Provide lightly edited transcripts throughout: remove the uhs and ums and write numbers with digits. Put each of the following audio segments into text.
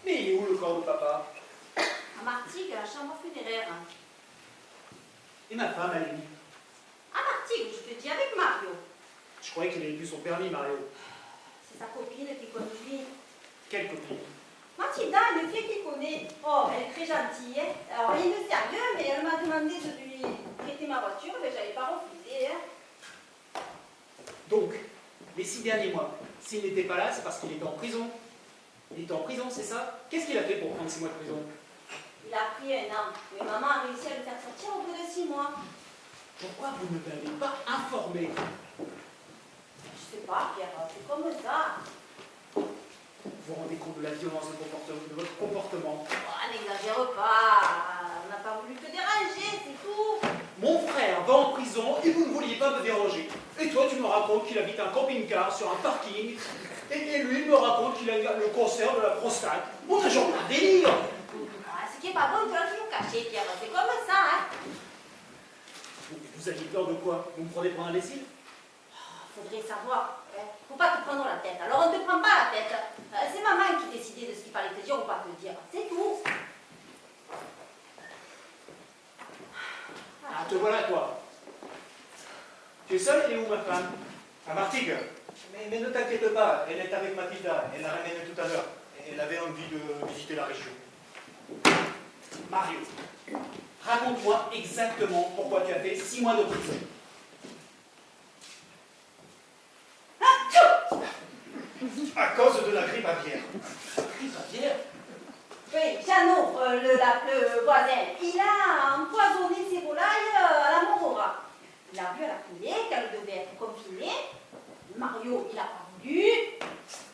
Mais il est où le corps de papa? À Martigues, à la chambre funéraire. Et ma femme, elle est où? À Martigues, je te dis, avec Mario. Je croyais qu'il avait plus son permis, Mario. C'est sa copine qui conduit. Quelle copine? Mathilda, une fille qu'il connaît. Oh, elle est très gentille. Hein. Alors, rien de sérieux, mais elle m'a demandé de lui prêter ma voiture, mais j'avais pas refusé. Hein. Donc, les 6 derniers mois, s'il n'était pas là, c'est parce qu'il était en prison. Il était en prison, c'est ça? Qu'est-ce qu'il a fait pour prendre 6 mois de prison? Il a pris 1 an, mais maman a réussi à le faire sortir au bout de 6 mois. Pourquoi vous ne m'avez pas informé? Je sais pas, Pierre, c'est comme ça. Vous vous rendez compte de la violence de votre comportement? Oh, n'exagère pas, on n'a pas voulu te déranger, c'est tout. Mon frère va en prison et vous ne vouliez pas me déranger. Et toi, tu me racontes qu'il habite un camping-car sur un parking. Et lui, il me raconte qu'il a le cancer de la prostate. On a genre un délire. Ah, ce qui est pas bon, tu l'as toujours caché, Pierre, c'est comme ça, hein. Vous aviez peur de quoi? Vous me prenez pour un imbécile? Faudrait savoir, hein. Faut pas te prendre la tête. Alors on te prend pas la tête. C'est maman qui décidait de ce qu'il fallait te dire ou pas te dire. C'est tout. Ah, te voilà, toi. Tu es seule? Elle est où, ma femme? À Martigues. Mais ne t'inquiète pas, elle est avec Mathilda. Elle l'a ramenée tout à l'heure. Elle avait envie de visiter la région. Mario, raconte-moi exactement pourquoi tu as fait 6 mois de prison. À cause de la grippe aviaire. Grippe aviaire? Oui, Jeannot, le voisin, il a empoisonné ses volailles à la morora. Il a vu à la télé qu'elle devait être confinée. Mario, il a pas voulu.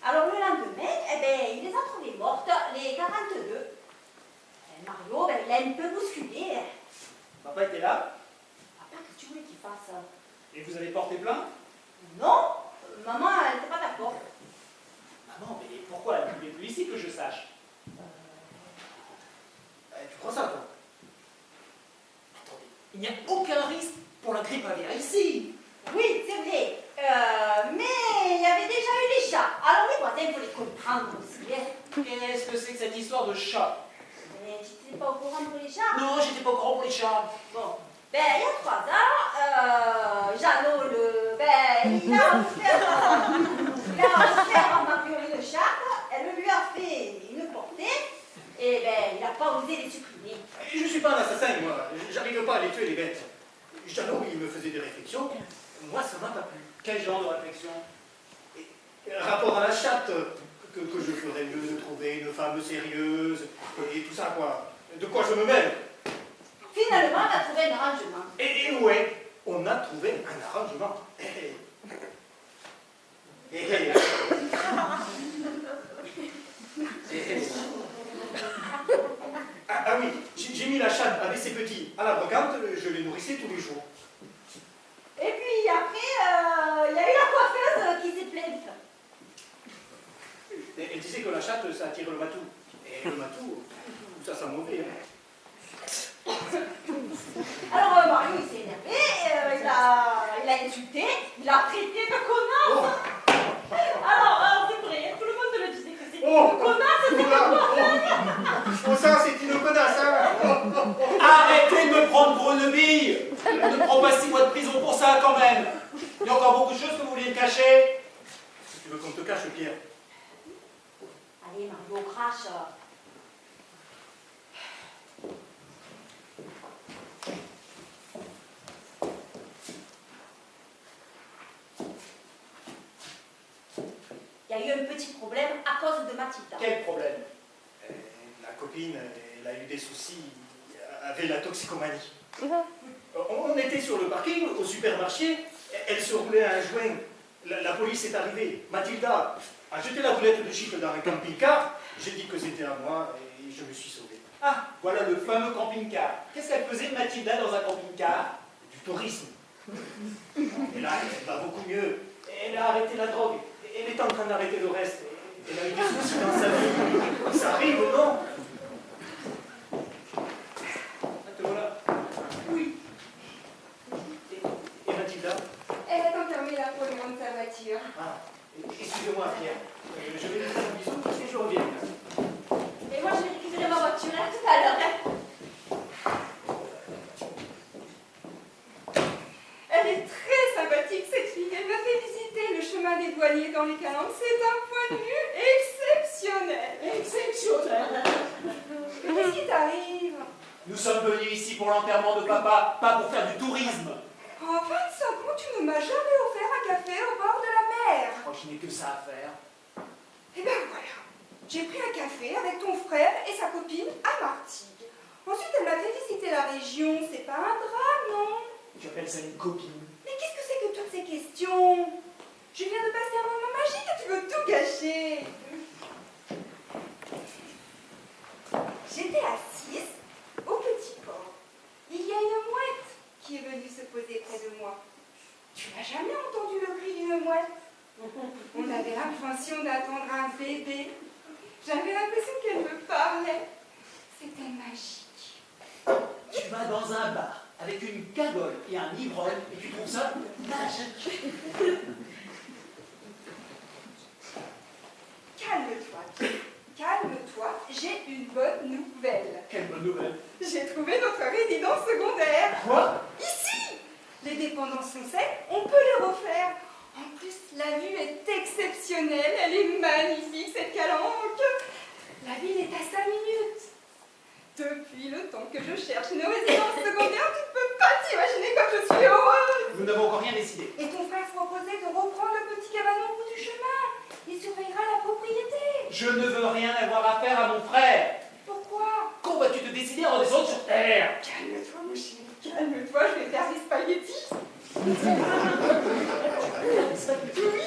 Alors le lendemain, eh ben, il les a trouvées mortes, les 42. Et Mario, ben, il a un peu bousculé. Papa était là? Papa, qu'est-ce que tu voulais qu'il fasse? Et vous avez porté plainte? Non, maman, elle n'était pas d'accord. Maman, mais pourquoi? Elle ne voulait plus ici que je sache. Tu crois ça, toi? Attendez, il n'y a aucun risque pour la grippe aviaire ici. Oui, c'est vrai. Mais il y avait déjà eu les chats. Alors les voisins, il faut les comprendre aussi. Hein. Qu'est-ce que c'est que cette histoire de chat? Mais tu n'étais pas au courant pour les chats? Non, j'étais pas au courant pour les chats. Bon. Ben, il y a 3 ans, Jeannot, il a offert à Marguerite le chat. Elle lui a fait une portée. Et ben, il n'a pas osé les supprimer. Je ne suis pas un assassin, moi. J'arrive pas à les tuer, les bêtes. Jeannot, il me faisait des réflexions. Moi, ça m'a pas plu. Quel genre de réflexion? Rapport à la chatte, que je ferais mieux de trouver une femme sérieuse, et tout ça, quoi. De quoi je me mêle? Finalement, on a trouvé un arrangement. Et ouais, on a trouvé un arrangement. Ah oui, j'ai mis la chatte avec ses petits à la brocante, je les nourrissais tous les jours. Et puis après, il y a eu la coiffeuse qui s'est plainte. Elle disait que la chatte, ça attire le matou. Et le matou, ça sent mauvais. Alors Mario, il s'est énervé, il a insulté, il a traité de connasse. Alors, c'est vrai, tout le monde te le disait que c'était une connasse, c'était quoi? Oh, ça, c'est une connasse, hein. Arrêtez de me prendre pour une bille. Ne prends pas 6 mois de prison pour ça, quand même. Il y a encore beaucoup de choses que vous vouliez me cacher. Si tu veux qu'on te cache, Pierre. Allez, Mario, crache. Il y a eu un petit problème à cause de Mathilda. Quel problème? La copine, elle a eu des soucis avec la toxicomanie. On était sur le parking, au supermarché, elle se roulait un joint. La police est arrivée. Mathilda a jeté la boulette de chiffre dans un camping-car. J'ai dit que c'était à moi et je me suis sauvé. Ah, voilà le fameux camping-car. Qu'est-ce qu'elle faisait, Mathilda, dans un camping-car? Du tourisme. Et là, elle va beaucoup mieux. Elle a arrêté la drogue. Elle est en train d'arrêter le reste. Elle a eu des soucis dans sa vie. Ça arrive, non? Te voilà. Oui. Et Mathilda? Elle a entamé la pollution de sa voiture. Ah, excusez-moi, Pierre. Je vais lui faire un bisou et je reviens. Nous sommes venus ici pour l'enterrement de papa, pas pour faire du tourisme. En 25 ans, tu ne m'as jamais offert un café au bord de la mer. Oh, je n'ai que ça à faire. Eh bien voilà, j'ai pris un café avec ton frère et sa copine à Martigues. Ensuite, elle m'a fait visiter la région. C'est pas un drame, non? Tu appelles ça une copine? Mais qu'est-ce que c'est que toutes ces questions? Je viens de passer un moment magique et tu veux tout gâcher. J'étais assise au petit port. Il y a une mouette qui est venue se poser près de moi. Tu n'as jamais entendu le cri d'une mouette? On avait l'impression d'attendre un bébé. J'avais l'impression qu'elle me parlait. C'était magique. Tu vas dans un bar avec une cagole et un ivrogne et tu trouves ça magique. Calme-toi, calme-toi, j'ai une bonne nouvelle. Quelle bonne nouvelle. J'ai trouvé notre résidence secondaire. Quoi? Ici. Les dépendances sont sec, on peut les refaire. En plus, la vue est exceptionnelle, elle est magnifique, cette calanque. La ville est à 5 minutes. Depuis le temps que je cherche une résidence secondaire, tu ne peux pas t'imaginer comme je suis heureuse. Nous n'avons encore rien décidé. Et ton frère proposait de reprendre le petit cabanon au bout du chemin. Il surveillera la propriété. Je ne veux rien avoir à faire à mon frère. Pourquoi? Quand vas-tu te décider à redescendre sur terre? Calme-toi, mon chéri, calme-toi, je vais faire des spaghettis. Oui.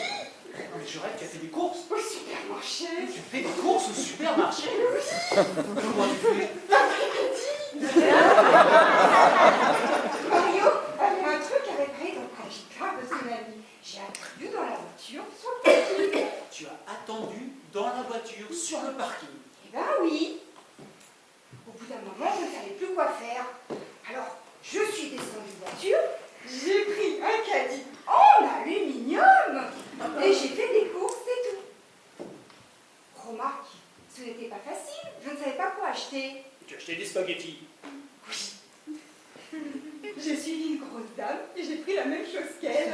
Mais je rêve, tu as fait des courses. Au supermarché. Tu fais des courses au supermarché? Comment tu fais? Mario avait un truc à réparer dans le trajet de son ami. J'ai attendu dans la voiture sur le parking. Tu as attendu dans la voiture sur le parking. Eh ben oui. Au bout d'un moment, je ne savais plus quoi faire. Alors, je suis descendue de voiture, j'ai pris un caddie en aluminium et j'ai fait des courses, c'est tout. Remarque, ce n'était pas facile, je ne savais pas quoi acheter. Tu as acheté des spaghettis. Oui. J'ai suivi une grosse dame et j'ai pris la même chose qu'elle.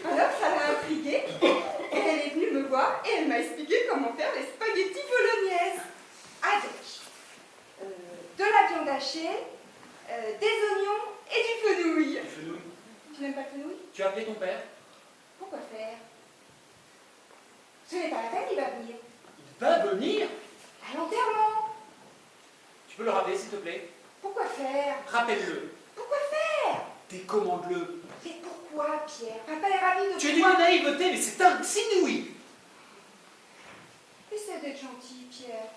Alors ça l'a intriguée et elle est venue me voir et elle m'a expliqué comment faire les spaghettis bolognaises. Avec de la viande hachée, des oignons et du fenouil. Du fenouil. Tu n'aimes pas le fenouil? Tu as appelé ton père? Pourquoi faire? Ce n'est pas la peine, il va venir. Il va venir? À l'enterrement. Tu peux le rappeler, s'il te plaît? Pourquoi faire? Rappelle-le. Pourquoi faire? Décommande-le. Mais pourquoi, Pierre? Papa est ravi de Tu es pouvoir- d'une naïveté, mais c'est inouï. Essaie d'être gentil, Pierre.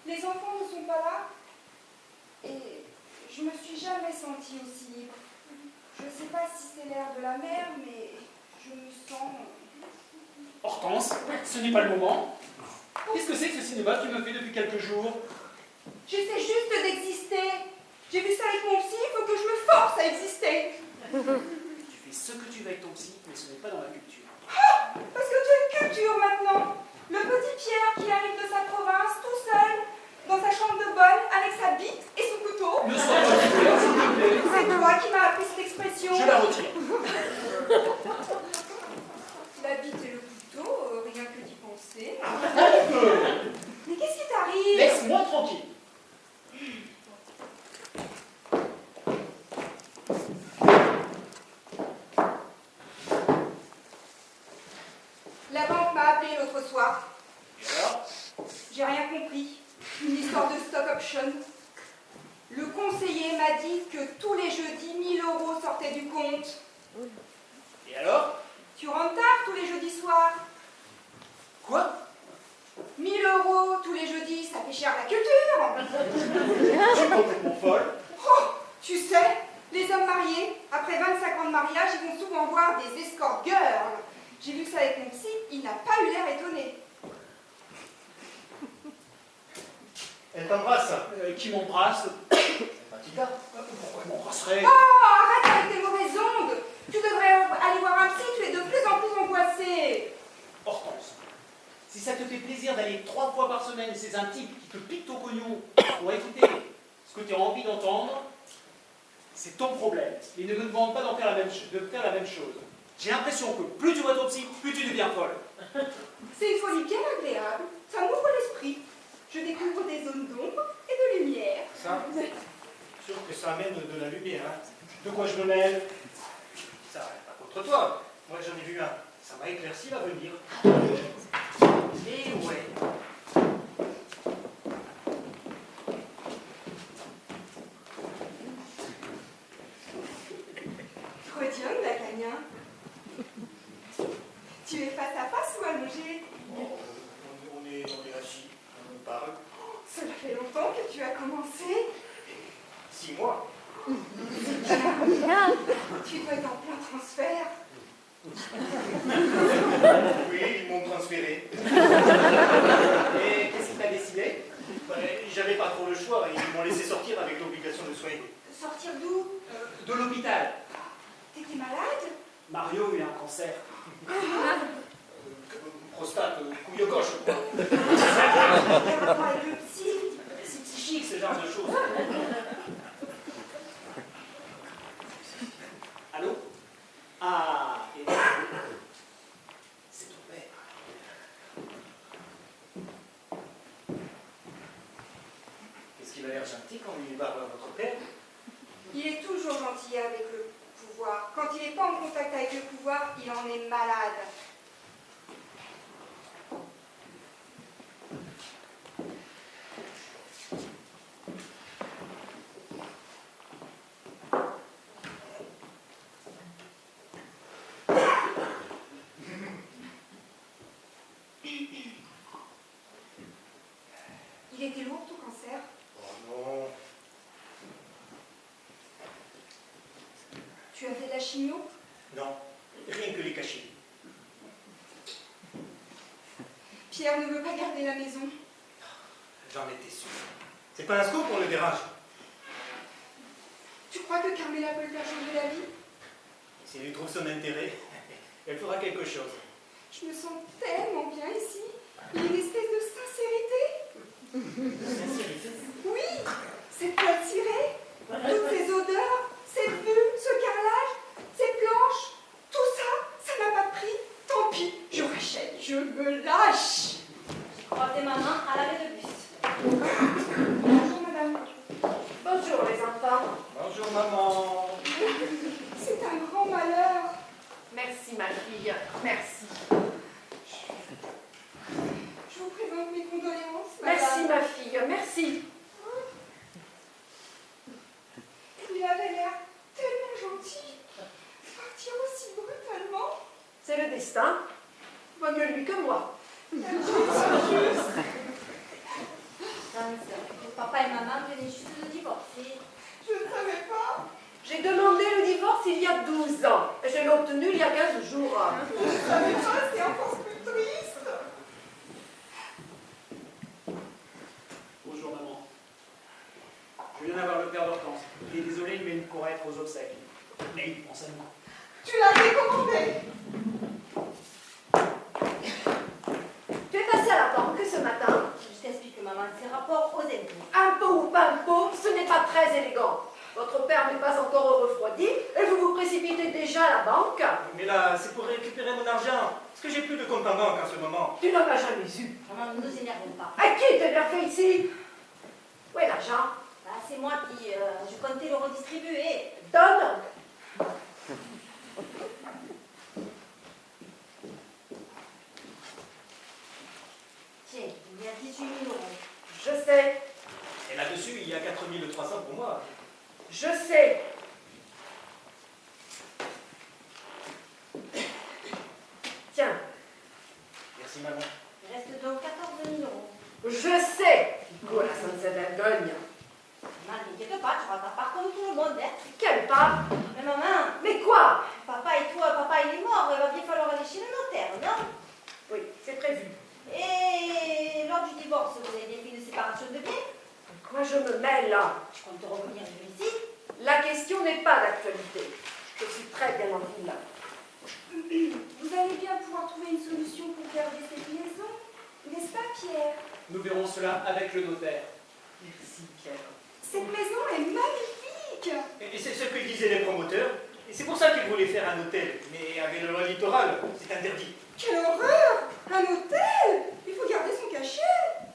Les enfants ne sont pas là et je me suis jamais sentie aussi libre. Je ne sais pas si c'est l'air de la mer, mais je me sens... Hortense, ce n'est pas le moment. Qu'est-ce que c'est que ce cinéma que tu me fais depuis quelques jours? J'essaie juste d'exister. J'ai vu ça avec mon psy, il faut que je me force à exister. Tu fais ce que tu veux avec ton psy, mais ce n'est pas dans la culture. Ah, parce que tu as une culture maintenant. Le petit Pierre qui arrive de sa province tout seul, dans sa chambre de bonne, avec sa bite et son couteau. Ne sois pas vulgaire, s'il te plaît. C'est toi qui m'as appris cette expression. Je la retire. La bite et le couteau, rien que d'y penser. Un peu. Mais qu'est-ce qui t'arrive? Laisse-moi tranquille. La banque m'a appelé l'autre soir. Et alors? J'ai rien compris. Une histoire de stock option. Le conseiller m'a dit que tous les jeudis, 1000 € sortaient du compte. Et alors? Tu rentres tard tous les jeudis soirs. Quoi? 1000 € tous les jeudis, ça fait cher la culture. Tu es complètement folle. Oh, tu sais, les hommes mariés, après 25 ans de mariage, ils vont souvent voir des escort girls. J'ai vu ça avec mon psy, il n'a pas eu l'air étonné. Elle t'embrasse. Qui m'embrasse? Mathilda. Pourquoi elle m'embrasserait? Oh, arrête avec tes mauvaises ondes. Tu devrais aller voir un psy, tu es de plus en plus angoissée. Hortense, si ça te fait plaisir d'aller 3 fois par semaine chez un type qui te pique ton cognon pour écouter ce que tu as envie d'entendre, c'est ton problème. Il ne me demande pas de faire la même chose. J'ai l'impression que plus tu vois ton psy, plus tu deviens folle. C'est une folie bien agréable, ça m'ouvre l'esprit. Je découvre des zones d'ombre et de lumière. Ah, sûr que ça amène de la lumière. Hein. De quoi je me mêle? Ça, pas contre toi. Moi, j'en ai vu un. Ça m'a éclairci l'avenir. Et ouais. Rodion, Lacagnin. Tu es face à face ou allongé? Oh, on est assis, on parle. Cela fait longtemps que tu as commencé. 6 mois. Tu dois être en plein transfert. Oui, ils m'ont transféré. Et qu'est-ce qui t'a décidé? J'avais pas trop le choix. Ils m'ont laissé sortir avec l'obligation de soins. Sortir d'où? De l'hôpital. T'étais malade? Mario a eu un cancer. Prostate, couille gauche, je crois. Regarde-moi avec le petit. C'est psychique, ce genre de choses. Allô? Ah, et... c'est ton père. Est-ce qu'il a l'air gentil quand il parle à votre père? Il est toujours gentil avec le pouvoir. Quand il n'est pas en contact avec le pouvoir, il en est malade. Il était lourd ton cancer? Oh non. Tu as fait de la chimio? Non, rien que les cachets. Pierre ne veut pas garder la maison. J'en étais sûr. C'est pas un scoop, on le dérange. Tu crois que Carmela peut le faire changer la vie? Si elle y trouve son intérêt, elle fera quelque chose. Je me sens tellement bien ici. Il y a une espèce de sincérité. Sincérité. Oui, cette toile cirée, toutes ces odeurs, cette vue, ce carrelage, ces planches, tout ça, ça n'a pas de prix. Tant pis, je rachète, je me lâche. J'ai croisé maman à l'arrêt de bus. Bonjour madame. Bonjour les enfants. Bonjour maman. C'est un grand malheur. Merci ma fille, merci. Je vous présente mes condoléances, Merci madame. ma fille, merci. Il avait l'air tellement gentil. Partir aussi brutalement. C'est le destin. Vaut mieux lui que moi. Hans, papa et maman venaient juste de divorcer. Je ne savais pas. J'ai demandé le divorce il y a 12 ans. Et je l'ai obtenu il y a 15 jours. Je ne savais pas, c'est encore plus triste. Bonjour maman. Je viens d'avoir le père d'Hortense. Il est désolé, il met une courette aux obsèques. Mais il pense à nous. Tu l'as décommandé. Tu es passé à la banque ce matin. Je t'explique, maman, c'est rapport aux impôts. Impôt ou pas impôt, ce n'est pas très élégant. Votre père n'est pas encore refroidi et vous vous précipitez déjà à la banque. Mais là, c'est pour récupérer mon argent. Parce que j'ai plus de compte en banque en ce moment. Tu n'en as jamais eu. Maman, ne nous énervons pas. À qui t'énerver ici? Où est l'argent? Bah, c'est moi qui, je comptais le redistribuer. Donne. Tiens, il y a 18 000 euros. Je sais, Et là-dessus, il y a 4 300 pour moi. je sais. Tiens, Merci maman. Il reste donc 14 000 euros. je sais. Quoi, la sainte vergogne? Maman, t'inquiète pas, tu rentres pas comme tout le monde, hein. Quel pas? Mais maman, Mais quoi? papa et toi, papa il est mort, il va bien falloir aller chez le notaire, non? Oui, c'est prévu. Et lors du divorce, vous avez bien fait une séparation de biens? Quoi je me mêle là? Je compte revenir ici. La question n'est pas d'actualité. Je suis très bien en ville. Vous allez bien pouvoir trouver une solution pour garder cette maison, n'est-ce pas, Pierre? Nous verrons cela avec le notaire. Merci, Pierre. Cette maison est magnifique. Et c'est ce que disaient les promoteurs. Et c'est pour ça qu'ils voulaient faire un hôtel. Mais avec le littoral, c'est interdit. Quelle horreur! Un hôtel! Il faut garder son cachet.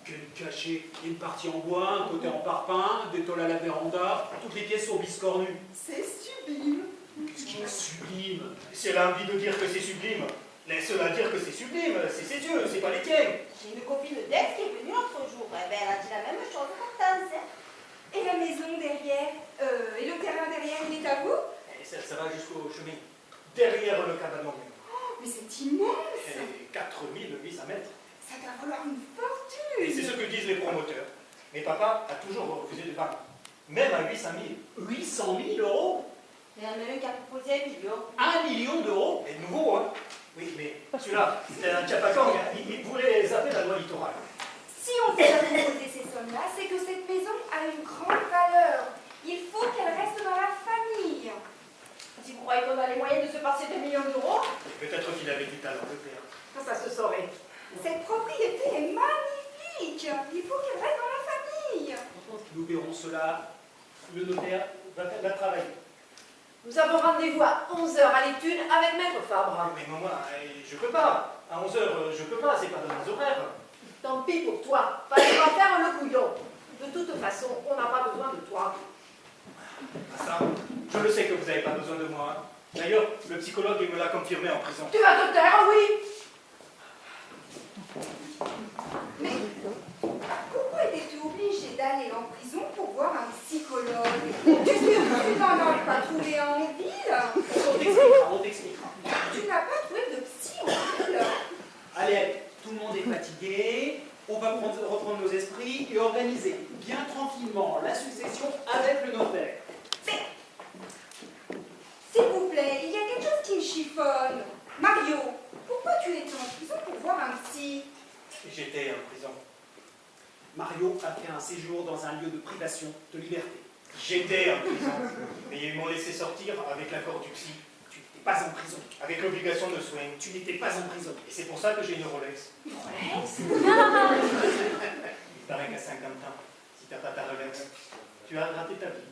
Quel cachet! détaché. Il y a une partie en bois, un côté en parpaing, des tôles à la véranda, toutes les pièces sont biscornues. C'est sublime. Qu'est-ce qui est sublime? Si elle a envie de dire que c'est sublime, laisse-la dire que c'est sublime, c'est ses yeux, c'est pas les tiens. J'ai une copine d'Aix qui est venue l'autre jour. Eh ben, elle a dit la même chose qu'Hortense. Hein. Et la maison derrière, et le terrain derrière, il est à vous? Et ça va jusqu'au chemin, derrière le cabanon. Oh, mais c'est immense. Et 4800 mètres. Ça doit valoir une Et c'est fortune. ce que disent les promoteurs. Mais papa a toujours refusé de vendre, même à 800 000. 800 000 euros? Il y en a même qui a proposé 1 million. 1 million d'euros? Et nouveau, hein. Oui, mais celui-là, c'était un Tchapakang, hein. Il voulait zapper la loi littorale. Si on vous a proposé ces sommes-là, c'est que cette maison a une grande valeur. Il faut qu'elle reste dans la famille. Si vous croyez qu'on a les moyens de se passer des millions d'euros, Peut-être qu'il avait du talent, le père. ça se saurait. Cette propriété est magnifique. Il faut qu'elle reste dans la famille. Nous verrons cela. Le notaire va travailler. Nous avons rendez-vous à 11 h à l'étude avec Maître Fabre. Mais maman, je peux pas. À 11 h, je peux pas, c'est pas dans mes horaires. Tant pis pour toi, fallait pas faire le couillon. De toute façon, on n'a pas besoin de toi. Ah ça, je le sais que vous n'avez pas besoin de moi. Hein. D'ailleurs, le psychologue, il me l'a confirmé en prison. Tu vas te taire, oui. Mais pourquoi étais-tu obligé d'aller en prison pour voir un psychologue? Tu n'en as pas trouvé un en ville? On t'expliquera. Tu n'as pas trouvé de psy en ville? Allez, tout le monde est fatigué. On va reprendre nos esprits et organiser bien tranquillement la succession avec le notaire. S'il vous plaît, il y a quelque chose qui me chiffonne. Mario, pourquoi tu étais en prison pour voir un psy? J'étais en prison. Mario a fait un séjour dans un lieu de privation de liberté. J'étais en prison. Mais ils m'ont laissé sortir avec l'accord du psy. Tu n'étais pas en prison. Avec l'obligation de soins. Tu n'étais pas en prison. Et c'est pour ça que j'ai une Rolex. Une Rolex? Il paraît qu'à 50 ans, si t'as pas ta Rolex, tu as raté ta vie.